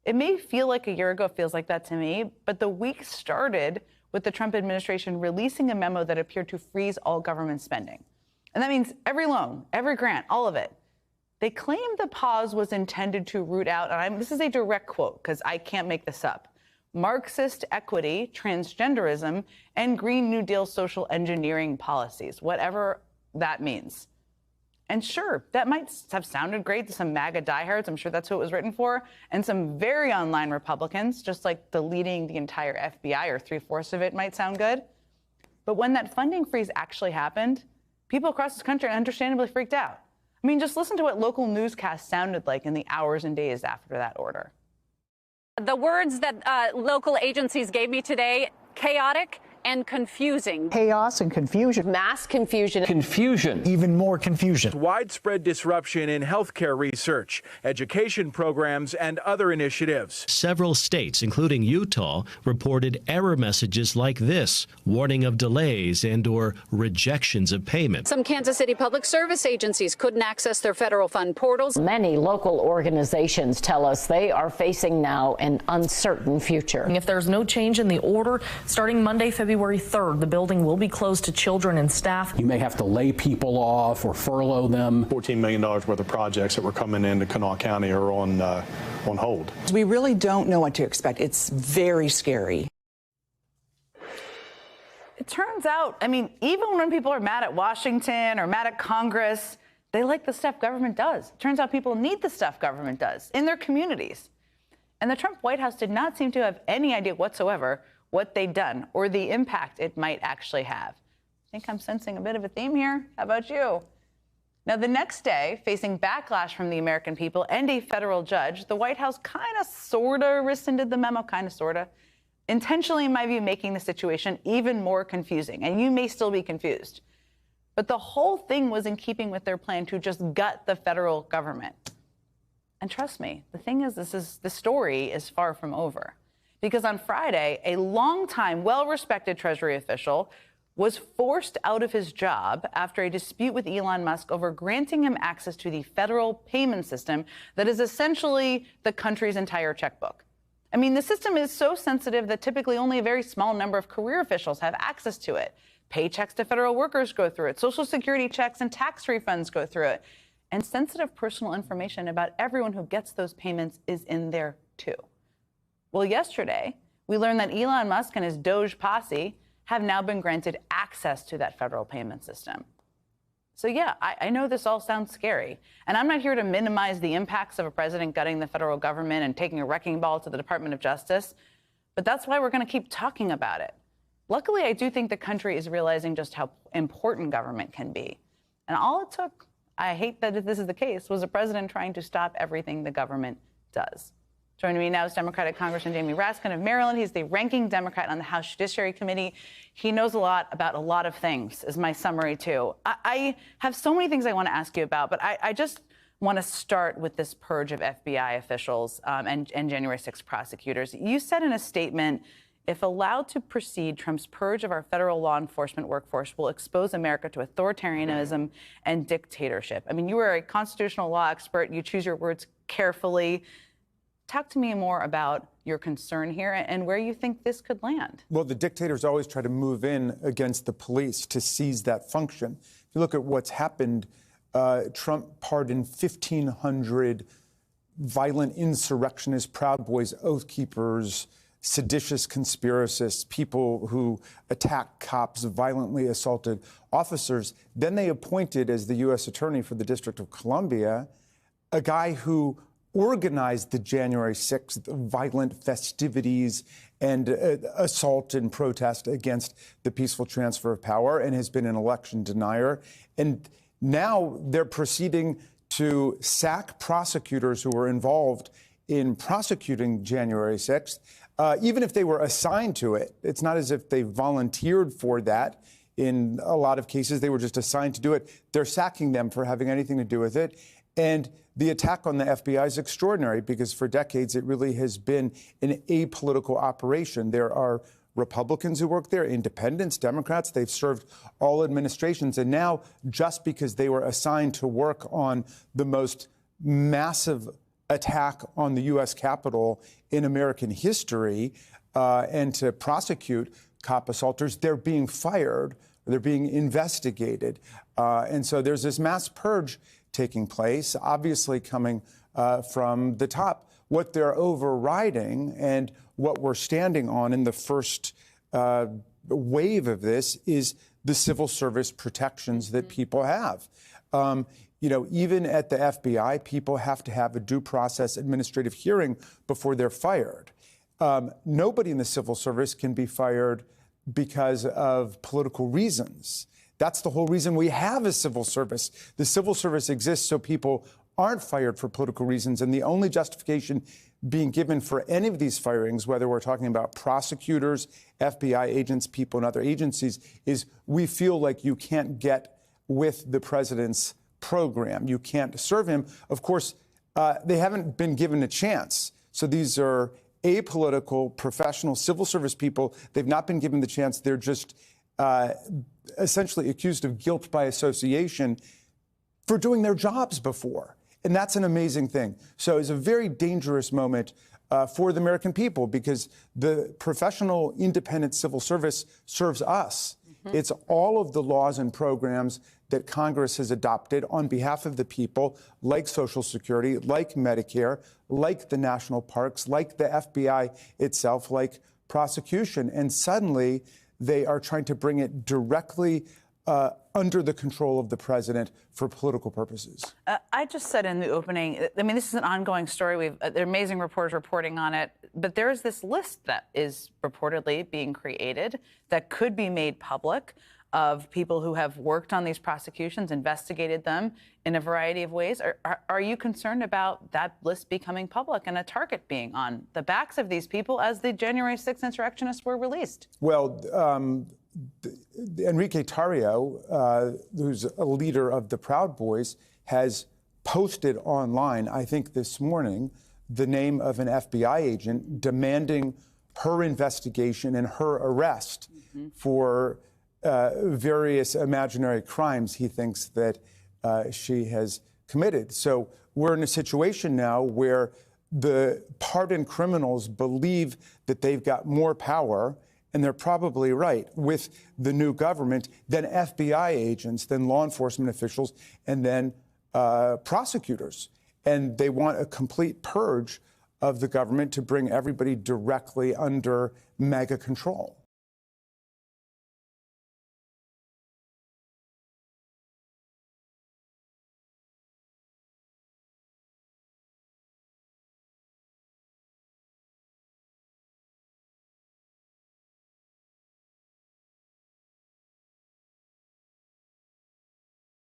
It may feel like a year ago, feels like that to me, but the week started with the Trump administration releasing a memo that appeared to freeze all government spending. And that means every loan, every grant, all of it. They claimed the pause was intended to root out, and this is a direct quote because I can't make this up, Marxist equity, transgenderism, and Green New Deal social engineering policies, whatever that means. And sure, that might have sounded great to some MAGA diehards. I'm sure that's who it was written for. And some very online Republicans, just like deleting the entire FBI or 3/4 of it might sound good. But when that funding freeze actually happened, people across this country understandably freaked out. I mean, just listen to what local newscasts sounded like in the hours and days after that order. The words that local agencies gave me today, chaotic and confusing. Chaos and confusion. Mass confusion. Confusion. Even more confusion. Widespread disruption in healthcare research, education programs, and other initiatives. Several states, including Utah, reported error messages like this, warning of delays and/or rejections of payments. Some Kansas City public service agencies couldn't access their federal fund portals. Many local organizations tell us they are facing now an uncertain future. If there's no change in the order, starting Monday, February 3rd, the building will be closed to children and staff. You may have to lay people off or furlough them. $14 million worth of projects that were coming into Kanawha County are on hold. We really don't know what to expect. It's very scary. It turns out, I mean, even when people are mad at Washington or mad at Congress, they like the stuff government does. It turns out people need the stuff government does in their communities. And the Trump White House did not seem to have any idea whatsoever what they'd done or the impact it might actually have. I think I'm sensing a bit of a theme here. How about you? Now, the next day, facing backlash from the American people and a federal judge, the White House kind of, sort of rescinded the memo, kind of, sort of, intentionally, in my view, making the situation even more confusing. And you may still be confused. But the whole thing was in keeping with their plan to just gut the federal government. And trust me, the thing is, the story is far from over. Because on Friday, a longtime, well-respected Treasury official was forced out of his job after a dispute with Elon Musk over granting him access to the federal payment system that is essentially the country's entire checkbook. I mean, the system is so sensitive that typically only a very small number of career officials have access to it. Paychecks to federal workers go through it. Social Security checks and tax refunds go through it. And sensitive personal information about everyone who gets those payments is in there, too. Well, yesterday, we learned that Elon Musk and his Doge posse have now been granted access to that federal payment system. So, yeah, I know this all sounds scary. And I'm not here to minimize the impacts of a president gutting the federal government and taking a wrecking ball to the Department of Justice. But that's why we're going to keep talking about it. Luckily, I do think the country is realizing just how important government can be. And all it took, I hate that this is the case, was a president trying to stop everything the government does. Joining me now is Democratic Congressman Jamie Raskin of Maryland. He's the ranking Democrat on the House Judiciary Committee. He knows a lot about a lot of things, is my summary, too. I have so many things I want to ask you about, but I just want to start with this purge of FBI officials and January 6 prosecutors. You said in a statement, if allowed to proceed, Trump's purge of our federal law enforcement workforce will expose America to authoritarianism and dictatorship. I mean, you are a constitutional law expert. You choose your words carefully. Talk to me more about your concern here and where you think this could land. Well, the dictators always try to move in against the police to seize that function. If you look at what's happened, Trump pardoned 1,500 violent insurrectionists, Proud Boys, Oath Keepers, seditious conspiracists, people who attacked cops, violently assaulted officers. Then they appointed, as the U.S. Attorney for the District of Columbia, a guy who organized the January 6th violent festivities and assault and protest against the peaceful transfer of power and has been an election denier. And now they're proceeding to sack prosecutors who were involved in prosecuting January 6th, even if they were assigned to it. It's not as if they volunteered for that. In a lot of cases, they were just assigned to do it. They're sacking them for having anything to do with it. And the attack on the FBI is extraordinary because for decades it really has been an apolitical operation. There are Republicans who work there, independents, Democrats. They've served all administrations. And now, just because they were assigned to work on the most massive attack on the U.S. Capitol in American history and to prosecute cop assaulters, they're being fired, they're being investigated. And so there's this mass purge taking place, obviously coming from the top. What they're overriding and what we're standing on in the first wave of this is the civil service protections that people have. Even at the FBI, people have to have a due process administrative hearing before they're fired. Nobody in the civil service can be fired because of political reasons. That's the whole reason we have a civil service. The civil service exists so people aren't fired for political reasons, and the only justification being given for any of these firings, whether we're talking about prosecutors, FBI agents, people in other agencies, is we feel like you can't get with the president's program. You can't serve him. Of course, they haven't been given a chance. So these are apolitical, professional civil service people. They've not been given the chance. They're just essentially accused of guilt by association for doing their jobs before. And that's an amazing thing. So it's a very dangerous moment for the American people because the professional, independent civil service serves us. It's all of the laws and programs that Congress has adopted on behalf of the people, like Social Security, like Medicare, like the national parks, like the FBI itself, like prosecution. And suddenly they are trying to bring it directly under the control of the president for political purposes. I just said in the opening, I mean, this is an ongoing story. There are amazing reporters reporting on it, but there is this list that is reportedly being created that could be made public of people who have worked on these prosecutions, investigated them in a variety of ways. Are you concerned about that list becoming public and a target being on the backs of these people as the January 6th insurrectionists were released? Well, Enrique Tarrio, who's a leader of the Proud Boys, has posted online, I think this morning, the name of an FBI agent demanding her investigation and her arrest for various imaginary crimes he thinks that she has committed. So we're in a situation now where the pardoned criminals believe that they've got more power, and they're probably right, with the new government than FBI agents, than law enforcement officials, and then prosecutors. And they want a complete purge of the government to bring everybody directly under MAGA control.